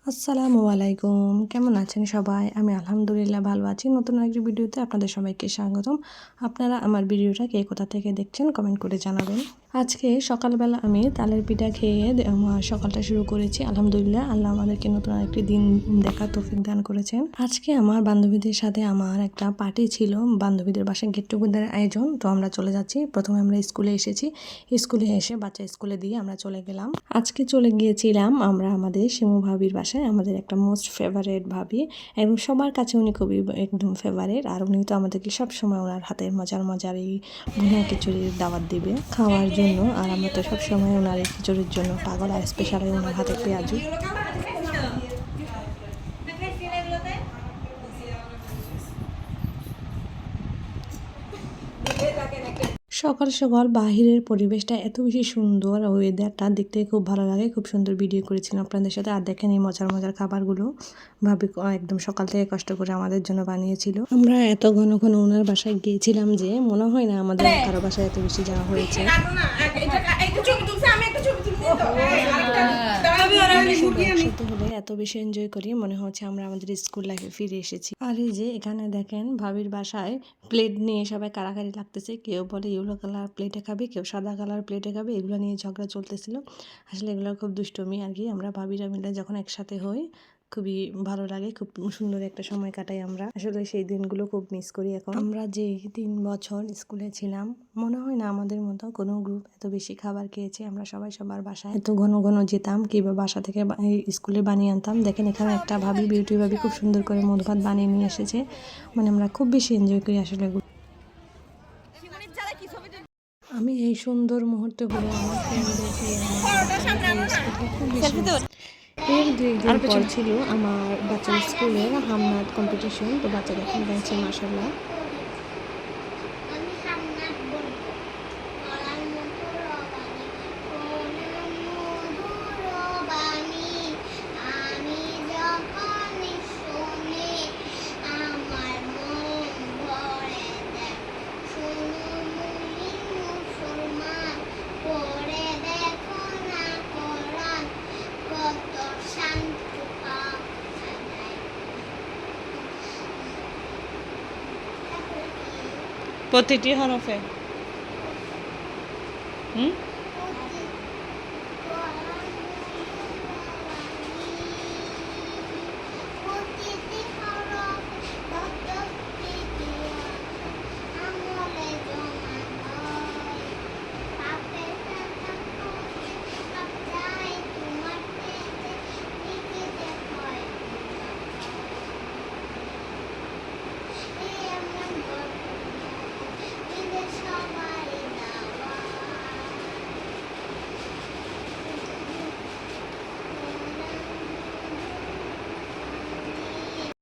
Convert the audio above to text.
আসসালামু আলাইকুম, কেমন আছেন সবাই? আমি আলহামদুলিল্লাহ ভালো আছি। নতুন একটি ভিডিওতে আপনাদের সবাইকে স্বাগতম। আপনারা আমার ভিডিওটা কে কোথা থেকে দেখছেন কমেন্ট করে জানাবেন। আজকে সকালবেলা আমি তালের পিঠা খেয়ে আমার সকালটা শুরু করেছি। আলহামদুলিল্লাহ, আল্লাহ আমাদেরকে নতুন একটি দিন দেখার তৌফিক দান করেছেন। আজকে আমার বান্ধবীদের সাথে আমার একটা পার্টি ছিল, বান্ধবীদের বাসায় গেট টুগেদারের আয়োজন। তো আমরা চলে যাচ্ছি। প্রথমে আমরা স্কুলে এসেছি, স্কুলে এসে বাচ্চা স্কুলে দিয়ে আমরা চলে গেলাম। আজকে চলে গিয়েছিলাম আমরা আমাদের শিমু ভাবির বাসায়, আমাদের একটা মোস্ট ফেভারেট ভাবি, এবং সবার কাছে উনি খুবই একদম ফেভারেট। আর উনি তো আমাদেরকে সবসময় ওনার হাতের মজার মজার এই ভুনা খিচুড়ির দাওয়াত দিবে খাওয়ার জন্য। আর আমরা তো সবসময় ওনার এই খিচুড়ির জন্য পাগল, আর স্পেশালি ওনার হাতের পেঁয়াজু। সকাল সকাল বাহিরের পরিবেশটা এত বেশি সুন্দর, ওয়েদারটা দেখতে খুব ভালো লাগে। খুব সুন্দর ভিডিও করেছিলাম আপনাদের সাথে। আর দেখেন এই মজার মজার খাবারগুলো ভাবি একদম সকাল থেকে কষ্ট করে আমাদের জন্য বানিয়েছিল। আমরা এত ঘন ঘন ওনার বাসায় গিয়েছিলাম যে মনে হয় না আমাদের কারো বাসায় এত বেশি যাওয়া হয়েছে। হলে এত বেশি এনজয় করি, মনে হচ্ছে আমরা আমাদের স্কুল লাইফে ফিরে এসেছি। আর এই যে এখানে দেখেন ভাবির বাসায় প্লেট নিয়ে সবাই কারাকারি লাগতেছে। কেউ বলে ইয়েলো কালার প্লেটে খাবে, কেউ সাদা কালার প্লেটে খাবে, এগুলো নিয়ে ঝগড়া চলতেছিল। আসলে এগুলো খুব দুষ্টমি আর কি। আমরা ভাবিরা মিলে যখন একসাথে হই খুবই ভালো লাগে, খুব সুন্দর একটা সময় কাটাই আমরা। আসলে সেই দিনগুলো খুব মিস করি এখন। আমরা যে 3 বছর স্কুলে ছিলাম, মনে হয় না আমাদের মতো কোনো গ্রুপ এত বেশি খাবার খেয়েছে। আমরা সবাই সবার বাসায় এত ঘন ঘন যেতাম, কিংবা বাসা থেকে স্কুলে বানিয়ে আনতাম। দেখেন এখানে একটা ভাবি, বিউটি ভাবি খুব সুন্দর করে মধু ভাত বানিয়ে নিয়ে এসেছে। মানে আমরা খুব বেশি এনজয় করি আসলে। আমি এই সুন্দর মুহূর্তগুলো আমার ফ্রেন্ডদেরকে খুব বেশি। এর 2 একদিন পর ছিল আমার বাচ্চার স্কুলের হামনাত কম্পিটিশন। তো বাচ্চারা এখন গাইছে মাশাআল্লাহ। প্রতিটি হরফে